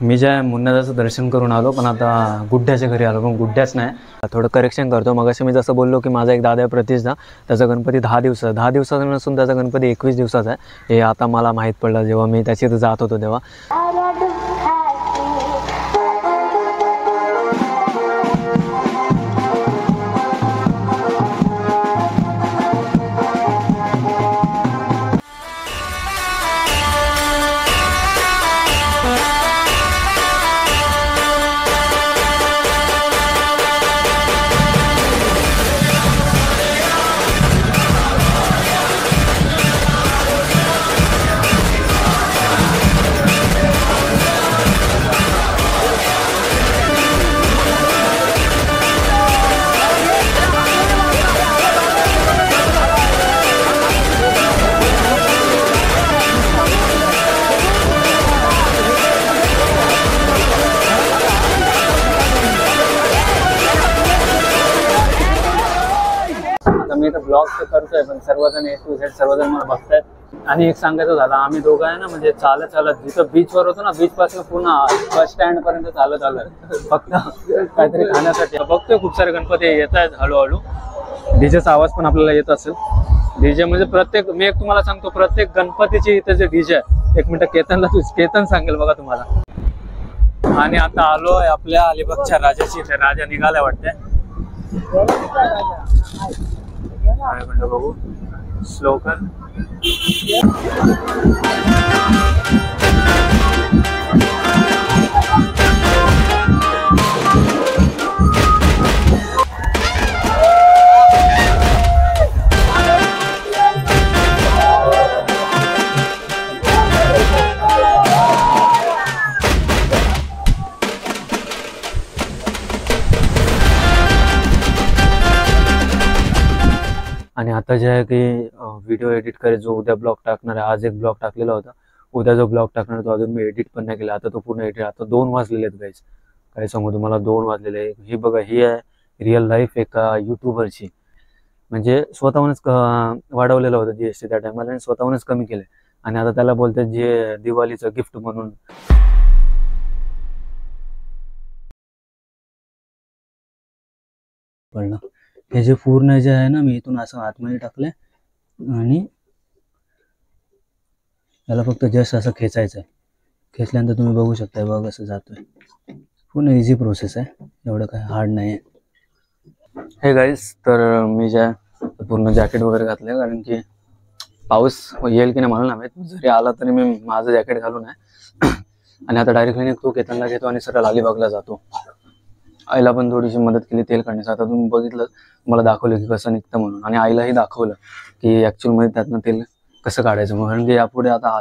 मी ज्या मुन्नादाचं दर्शन करून आलो, पण आता गुड्ड्याच्या घरी आलो, पण गुड्ड्याच नाही. थोडं करेक्शन करतो. मग मी जसं बोललो की माझा एक दादा आहे प्रतिष्ठा, त्याचा गणपती 10 दिवसाचा नसून त्याचा गणपती 21 दिवसाचा आहे. हे आता मला माहीत पडलं जेव्हा मी त्याची इथं जात होतो तेव्हा. मी तर ब्लॉग तर करतोय, पण सर्वजण A to Z सर्वजण मला बघतायत. आणि एक सांगायचं झालं, आम्ही दोघं आहे ना, म्हणजे चालत जिथं बीचवर होतो ना, बीच पासून पुन्हा बस स्टँड पर्यंत चालत आलं, फक्त काहीतरी खाण्यासाठी. बघतोय खूप सारे गणपती येत आहेत हळूहळू. डीजेचा आवाज पण आपल्याला येत असेल. डीजे म्हणजे प्रत्येक, मी एक तुम्हाला सांगतो, प्रत्येक गणपतीची इथे जे डीजे आहे, एक मिनिट केतन सांगेल बघा तुम्हाला. आणि आता आलोय आपल्या अलिबागच्या राजाची. इथे राजा निघालाय वाटते. बघू स्लो कर. आणि आता जे आहे की व्हिडिओ एडिट करे, जो उद्या ब्लॉग टाकणार आहे, आज एक ब्लॉग टाकलेला होता, उद्या जो ब्लॉग टाकणार तो अजून मी एडिट पण नाही केला. आता तो पूर्ण एडिट, आता 2 वाजलेले आहेत गाईज. काय सांगू तुम्हाला, 2 वाजलेले आहे. ही बघा, ही आहे रिअल लाईफ एका यूट्यूबरची. म्हणजे स्वतःहूनच वाढवलेलं होतं GST त्या टायमाला आणि स्वतःहूनच कमी केलं. आणि आता त्याला बोलतात जे दिवाळीचं गिफ्ट म्हणून. कळलं. हे जे पूर्ण जे आहे ना, मी इथून असं आतमध्ये टाकलंय आणि याला फक्त जस्ट असं खेचायचं आहे. खेचल्यानंतर तुम्ही बघू शकता बघा कसं जातोय. पूर्ण इझी प्रोसेस आहे, एवढं काय हार्ड नाही आहे. हे गाईज, तर मी ज्या पूर्ण जॅकेट वगैरे घातलंय, कारण की पाऊस येईल की नाही मला नाही माहीत. जरी आला तरी मी माझं जॅकेट घालून आहे. आणि आता डायरेक्टली निघतो, केतनला घेतो आणि सरळ अलिबागला जातो. आईला पण थोडीशी मदत केली तेल काढण्याचं. आता तुम्ही बघितलं, मला दाखवलं की कसं निघतं म्हणून. आणि आईलाही दाखवलं की ॲक्च्युअलमध्ये त्यातनं तेल कसं काढायचं म्हणून. कारण की यापुढे आता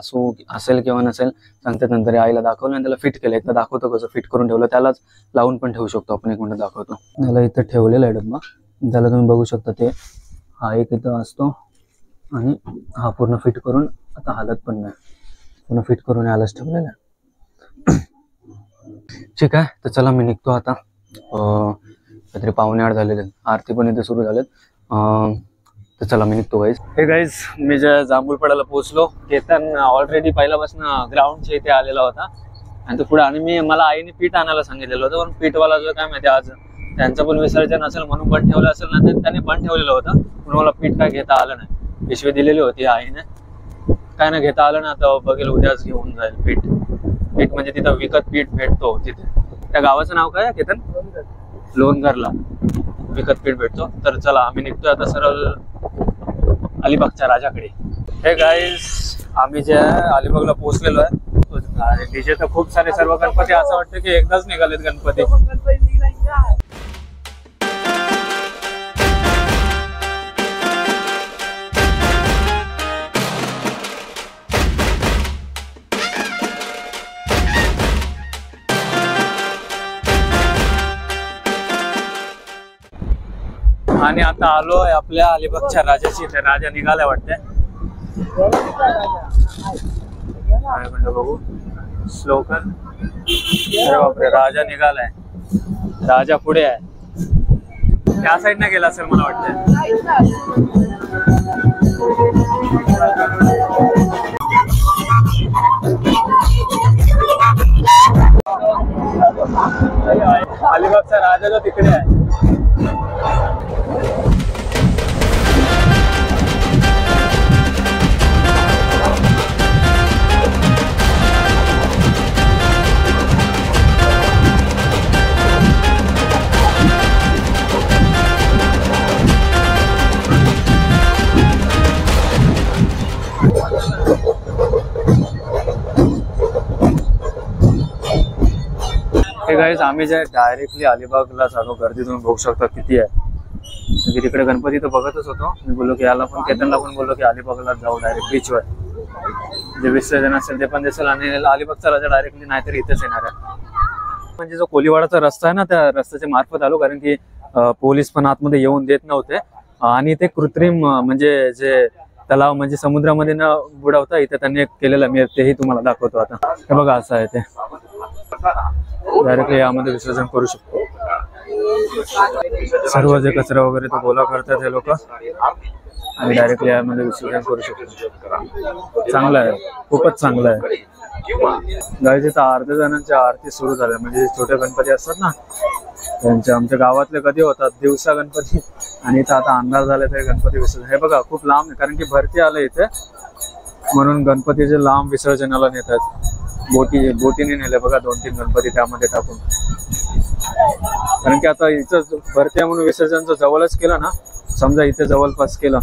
असेल किंवा नसेल सांगतात नंतर. आईला दाखवलं आणि त्याला फिट केलं. एकदा दाखवतो कसं फिट करून ठेवलं, त्यालाच लावून पण ठेवू शकतो आपण. एक मिनिट दाखवतो. त्याला इथं ठेवलेला आहे डब्बा, त्याला तुम्ही बघू शकता. ते हा एक इथं असतो आणि हा पूर्ण फिट करून, आता हालत पण नाही, पूर्ण फिट करून यालाच ठेवलेला आहे. ठीक आहे, तर चला मी निघतो आता. काहीतरी 7:45 झालेले, आरती पण इथे सुरू झालेत. तर चला मी निघतो गाईज. हे गाईज, मी ज्या जांभूळपाड्याला पोहोचलो. केतन ऑलरेडी पहिल्यापासून ग्राउंडच्या इथे आलेला होता आणि तो पुढे. आणि मला आईने पीठ आणायला सांगितलेलं होतं, पण पीठवाला जो काय माहिती आज त्यांचं पण विसर्जन असेल म्हणून बंद ठेवलं असेल ना, तर त्याने बंद ठेवलेलं होतं. पण मला पीठ काय घेता आलं नाही. पिशवी दिलेली होती आईने, काय ना घेता आलं ना. तर बघेल उद्याच घेऊन जाईल पीठ. पीठ म्हणजे तिथं विकत पीठ भेटतो तिथे. त्या गावाचं नाव काय केतन? लोणगरला विकत पीठ भेटतो. तर चला आम्ही निघतोय आता सरळ अलिबागच्या राजाकडे. हे गाईज, आम्ही जे अलिबागला पोहोचलेलो आहे. डीजे तर खूप सारे, सर्व गणपती असं वाटतं की एकदाच निघालेत गणपती. आणि आता आलोय आपल्या अलिबागच्या राजाची. इथे राजा निघालाय वाटते. बघू स्लो कर. अरे बापरे, राजा निघालाय. राजा पुढे आहे. त्या साईडने गेला असेल मला वाटतं. अलिबागचा राजा जो तिकडे आहे. गाइस आम्ही जे डायरेक्टली अलिबागला चालू, गर्दी तुम्ही बघू शकता किती आहे. म्हणजे तिकडे गणपती तर बघतच होतो. मी बोललो की याला पण, केतनला पण बोललो की अलिबागला जाऊ डायरेक्ट बीचवर, जे विसर्जन असेल ते पण दिसेल आणि अलिबागचा राजा डायरेक्टली नाहीतरी इथेच येणार आहे. म्हणजे जो कोलीवाडाचा रस्ता आहे ना, त्या रस्त्याच्या मार्फत आलो, कारण की पोलीस पण आतमध्ये येऊन देत नव्हते. आणि ते कृत्रिम म्हणजे जे तलाव म्हणजे समुद्रामध्ये न बुडवता इथे त्यांनी केलेलं, मी तेही तुम्हाला दाखवतो आता. हे बघा असं आहे ते, डायरेक्टली यामध्ये विसर्जन करू शकतो. सर्व जे कचरा वगैरे तो गोळा करतात हे लोक आणि डायरेक्टली यामध्ये विसर्जन करू शकतो. चांगलं आहे, खूपच चांगलं आहे. गाईज इथं अर्ध्या जणांच्या आरती सुरू झाल्या. म्हणजे छोटे गणपती असतात ना त्यांच्या, आमच्या गावातले कधी होतात दिवसा गणपती, आणि इथं आता अंधार झाले तरी गणपती विसर्जन. हे बघा खूप लांब आहे, कारण की भरती आलं इथे, म्हणून गणपतीचे लांब विसर्जनाला नेतात. बोटीने नेले बघा 2-3 गणपती त्यामध्ये टाकून. कारण की आता इथं भरती म्हणून विसर्जनचं जवळच केलं ना, समजा इथे जवळपास केलं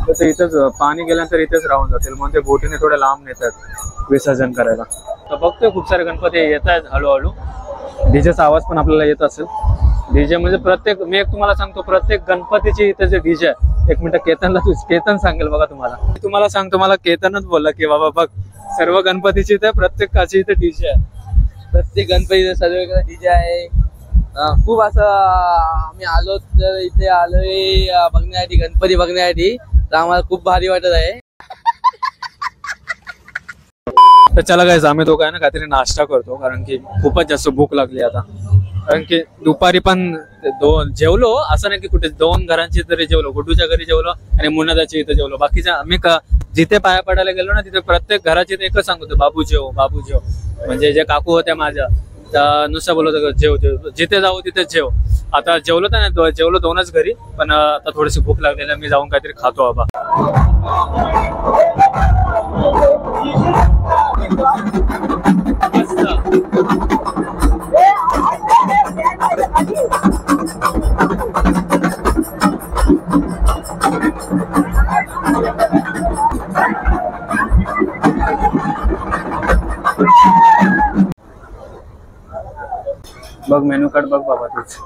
तर ते इथंच पाणी गेल्यानंतर इथेच राहून जातील, म्हणून ते बोटीने थोडे लांब नेतात विसर्जन करायला. तर बघतोय खूप सारे गणपती येत आहेत हळूहळू. डीजेचा आवाज पण आपल्याला येत असेल. डीजे म्हणजे प्रत्येक, मी एक तुम्हाला सांगतो, प्रत्येक गणपतीची इथे जे डीजे आहे, एक मिनिट केतन सांगेल बघा तुम्हाला. तुम्हाला सांगतो, मला केतनच बोलला की बाबा बघ सर्व गणपतीची इथे प्रत्येकाची इथे डीजे आहे. प्रत्येक गणपती सर्व डीजे आहे. खूप असं आम्ही आलो तर इथे आलोय बघण्यासाठी, गणपती बघण्यासाठी, तर आम्हाला खूप भारी वाटत आहे. तर चला गाईज आम्ही दोघं आहे ना काहीतरी नाश्ता करतो, कारण की खूपच जास्त भूक लागली आता. कारण की दुपारी पण जेवलो, असं नाही की कुठे 2 घरांची तरी जेवलो, गुड्डूच्या घरी जेवलो आणि मुन्नादाच्या इथं जेवलो. बाकीच्या आम्ही जिथे पाया पडायला गेलो ना तिथे प्रत्येक घराची एकच सांगतो, बाबू जेव, बाबू जेव. म्हणजे जे काकू होत्या माझ्या त्या नुसतं बोलत होतं जेव जेव, जिथे जाऊ तिथे जेव. आता जेवलो तर नाही, जेवलो 2च घरी, पण आता थोडीशी भूक लागलेली, मी जाऊन काहीतरी खातो बाबा. बघ मेनू कार्ड बघ बाबा, तूच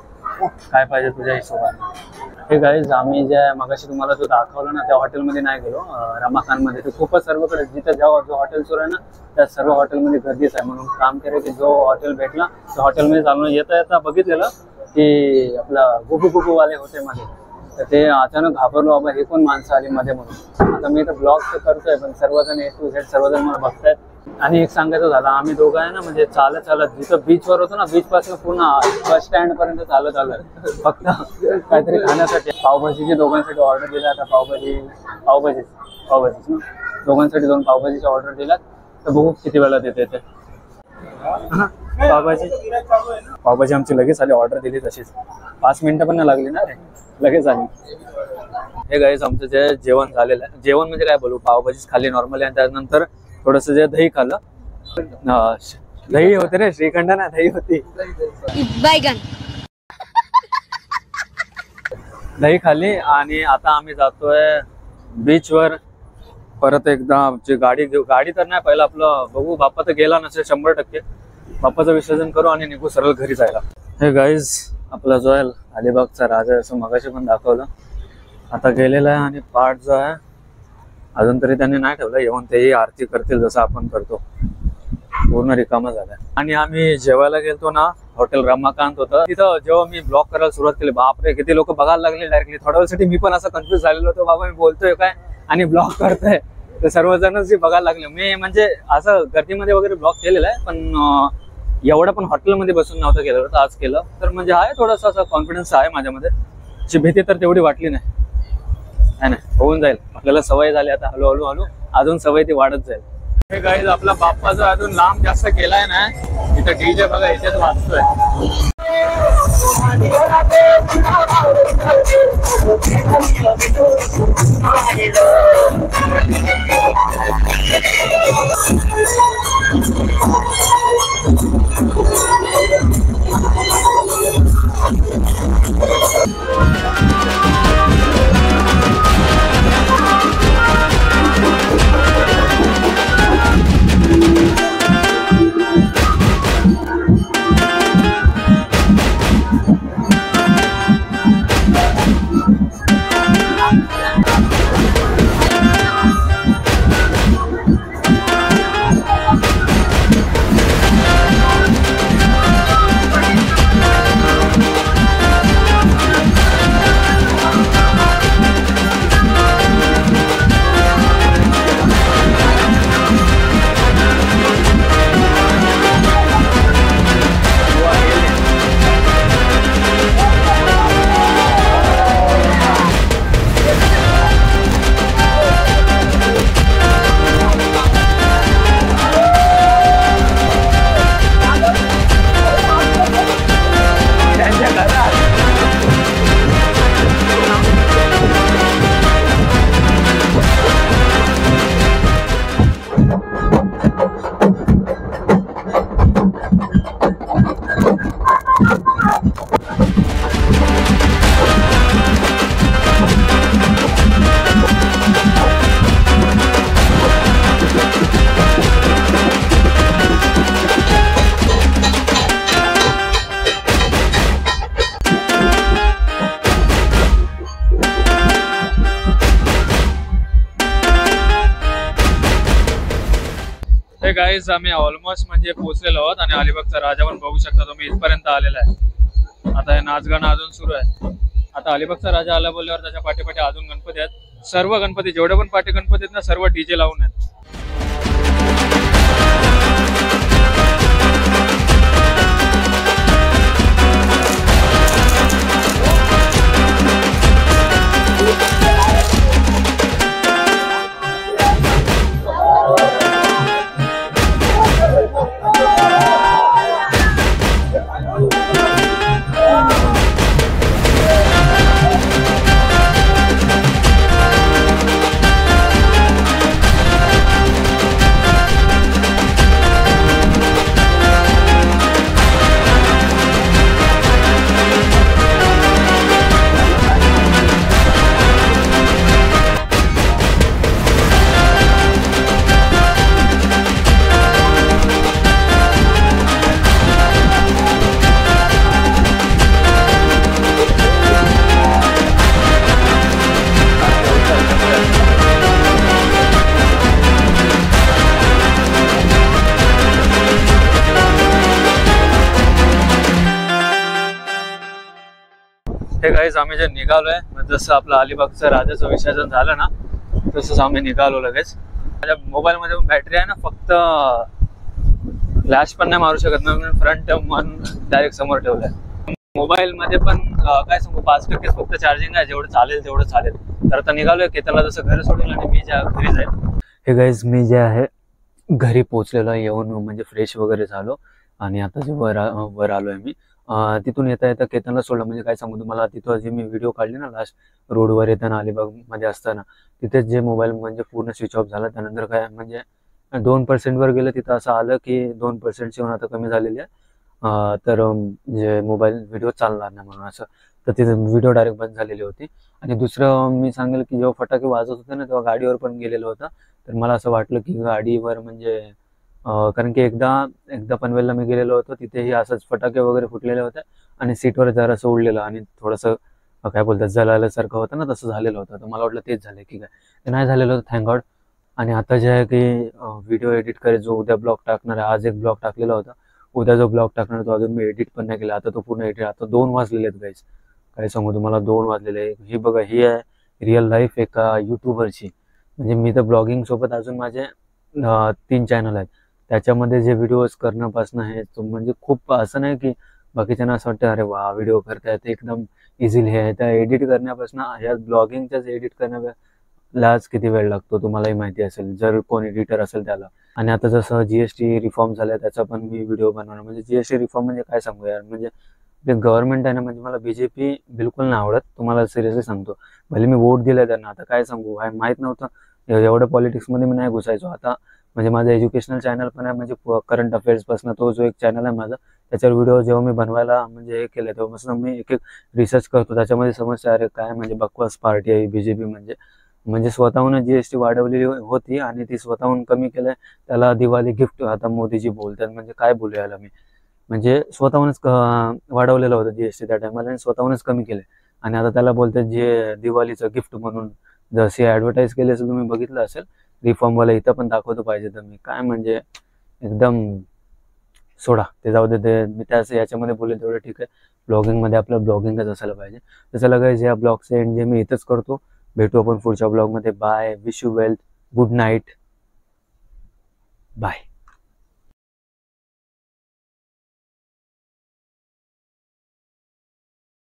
काय पाहिजे तुझ्या हिशोबाने. हे गाईज आम्ही जे मगाशी तुम्हाला जो दाखवलं ना त्या हॉटेलमध्ये नाही गेलो, रमाकांतमध्ये. ते खूपच सर्वकडे जिथे जो हॉटेल सुरू आहे ना त्या सर्व हॉटेलमध्ये गर्दीच आहे. म्हणून काम केलं की जो हॉटेल भेटला त्या हॉटेलमध्ये चालून येता बघितलेलं की आपला गुबुवाले होते मध्ये, तर ते अचानक घाबरलो बाबा हे कोण माणसं आली मध्ये म्हणून. आता मी इथं ब्लॉग तर करतोय, पण सर्वजण A to Z सर्वजण मला बघतायत. आणि एक सांगायचं झालं, आम्ही दोघं आहे ना म्हणजे चालत जिथं बीचवर होतो ना, बीच पासून पूर्ण बस स्टँड पर्यंत चालत आलं फक्त काहीतरी खाण्यासाठी. पावभाजीची दोघांसाठी ऑर्डर दिला. आता पावभाजीच ना, दोघांसाठी 2 पावभाजीच्या ऑर्डर दिलात. तर बघू किती वेळात येते ते पावभाजी आमची लगेच आली. ऑर्डर दिली तशीच 5 मिनिटं पण नाही लागली ना रे, लगेच आली. हे गाईस आमचं जे जेवण झालेलं आहे, जेवण म्हणजे काय बोलू, पावभाजीच खाल्ली नॉर्मली, आणि त्यानंतर थोडस जे दही खाल्लं. दही होते रे, श्रीखंड ना, दही होती, दही खाल्ली. आणि आता आम्ही जातोय बीचवर परत एकदा. गाडी तर नाही, पहिलं आपलं बघू, बाप्पा तर गेला नसेल 100%, बाप्पाचं विसर्जन करू आणि निघू सरळ घरी जायला. हे गाईज आपला जो आहे अलिबागचा राजा, असं मगाशी पण दाखवलं, आता गेलेला आहे. आणि पाठ जो आहे अजून तरी त्यांनी नाही ठेवलं, येऊन तेही आरती करतील जसं आपण करतो. पूर्ण रिकामा झालाय. आणि आम्ही जेवायला गेलतो ना, हॉटेल रमाकांत होतं तिथं. जेव्हा मी ब्लॉग करायला सुरुवात केली, बापरे किती लोक बघायला लागले डायरेक्टली. थोड्या वेळासाठी मी पण असं कन्फ्युज झालेलो होतो, बाबा मी बोलतोय काय आणि ब्लॉग करतोय. तर सर्वजणच बघायला लागले. मी म्हणजे असं गर्दीमध्ये वगैरे ब्लॉग केलेला आहे, पण एवढं पण हॉटेलमध्ये बसून नव्हतं केलं, तर आज केलं. तर म्हणजे आहे थोडासा असा कॉन्फिडन्स आहे माझ्यामध्ये. ची भीती तर तेवढी वाटली नाही, है ना, होऊन जाईल. आपल्याला सवय झाली, आता हळूहळू अजून सवय ती वाढत जाईल. हे गाईज आपला बाप्पा जो अजून लांब जास्त केलाय ना, इथं डीजे बघा इथेच वाजतोय. गाईज आम्ही ऑलमोस्ट म्हणजे पोहोचलेलो आहोत आणि अलिबागचा राजा पण बघू शकता तुम्ही इथपर्यंत आलेला आहे. आता हे नाचगाणं अजून सुरू आहे. आता अलिबागचा राजा आला बोलल्यावर त्याच्या पाठीपाठी अजून गणपती आहेत. सर्व गणपती जेवढे पण पाठी गणपती आहेत ना सर्व डीजे लावून आहेत. हे गाईज आम्ही जे निघालोय जसं आपलं अलिबागचं राजाचं विसर्जन झालं ना तसंच आम्ही निघालो लगेच. माझ्या मोबाईल मध्ये बॅटरी आहे ना फक्त फ्लॅश पण नाही मारू शकत ना फ्रंट मन डायरेक्ट समोर ठेवलंय. मोबाईल मध्ये पण काय सांगू 5% फक्त चार्जिंग आहे. जेवढं चालेल तेवढं चालेल. तर आता निघालोय की त्याला जसं घर सोडेल आणि मी ज्या घरी जाईल. हे गाईज मी जे आहे घरी पोहोचलेलो येऊन म्हणजे फ्रेश वगैरे झालो आणि आता जे वर आलोय मी. तिथून येता येता केतनला सोडलं. म्हणजे काय सांगू तुम्हाला तिथं जे मी व्हिडिओ काढले ना लास्ट रोडवर येताना अलिबाग मध्ये असताना तिथेच जे मोबाईल म्हणजे पूर्ण स्विच ऑफ झाला. त्यानंतर काय म्हणजे 2% वर गेलं तिथं असं आलं की 2% आता कमी झालेली आहे. तर जे मोबाईल व्हिडिओ चालणार नाही म्हणून असं तर तिथे व्हिडिओ डायरेक्ट बंद झालेली होती. आणि दुसरं मी सांगेल की जेव्हा फटाके वाजत होते ना तेव्हा गाडीवर पण गेलेलो होता. तर मला असं वाटलं की गाडीवर म्हणजे कारण की एकदा पनवेलला मी गेलेलो होतो तिथेही असंच फटाके वगैरे फुटलेले होते आणि सीटवर जरासं उडलेलं आणि थोडंसं काय बोलतात जळाल्यासारखं होतं ना तसं झालेलं होतं. तर मला वाटलं तेच झालं की काय ते नाही झालेलं होतं थँक गॉड. आणि आता जे आहे की व्हिडिओ एडिट करेल जो उद्या ब्लॉग टाकणार आहे. आज एक ब्लॉग टाकलेला होता. उद्या जो ब्लॉग टाकणार तो अजून मी एडिट पण नाही केला. आता तो पूर्ण एडिट आता 2 वाजलेले आहेत गाईज. काय सांगू तुम्हाला 2 वाजलेले आहे. ही बघा ही आहे रिअल लाईफ एका युट्यूबरची. म्हणजे मी तर ब्लॉगिंग सोबत अजून माझे 3 चॅनल आहेत. त्याच्यामध्ये जे व्हिडिओज करण्यापासून आहे तो म्हणजे खूप असं नाही की बाकीच्यांना असं वाटतं अरे वा व्हिडिओ करतायत एकदम इझिली आहे. त्या एडिट करण्यापासून या ब्लॉगिंगच्याच एडिट करण्यालाच किती वेळ लागतो तुम्हालाही माहिती असेल जर कोण एडिटर असेल त्याला. आणि आता जसं GST रिफॉर्म झाला त्याचा पण मी व्हिडिओ बनवणार. म्हणजे GST रिफॉर्म म्हणजे काय सांगू यार म्हणजे ते गव्हर्नमेंट आहे ना, म्हणजे मला BJP बिलकुल नाही आवडत, तुम्हाला सिरियसली सांगतो. भले मी वोट दिलं त्यांना, आता काय सांगू, माहीत नव्हतं एवढं पॉलिटिक्समध्ये मी नाही घुसायचो. आता म्हणजे माझं एज्युकेशनल चॅनल पण आहे, म्हणजे करंट अफेअर्सपासून तो जो एक चॅनल आहे माझा, त्याच्यावर व्हिडिओ जेव्हा मी बनवायला म्हणजे हे केलं तेव्हापासून मी एक एक रिसर्च करतो. त्याच्यामध्ये समजतं अरे काय म्हणजे बकवास पार्टी आहे BJP. म्हणजे स्वतःहून GST वाढवलेली होती आणि ती स्वतःहून कमी केलं, त्याला दिवाळी गिफ्ट आता मोदीजी बोलतात. म्हणजे काय बोलूया याला मी, म्हणजे स्वतःहूनच वाढवलेलं होतं GST त्या टायमाला आणि स्वतःहूनच कमी केलं, आणि आता त्याला बोलतात जे दिवाळीचं गिफ्ट म्हणून. जशी ॲडव्हर्टाईज केली असेल तुम्ही बघितलं असेल, रिफॉर्मवाला इथं पण दाखवतो पाहिजे तर मी काय म्हणजे एकदम सोडा ते, जाऊ दे. ते मी त्याच याच्यामध्ये बोलेल तेवढं ठीक आहे. ब्लॉगिंगमध्ये आपलं ब्लॉगिंगच असायला पाहिजे. तर चला गाईज, या ब्लॉगचं एंड जे मी इथंच करतो. भेटू आपण पुढच्या ब्लॉगमध्ये. Bye, wish you wealth, good night, bye.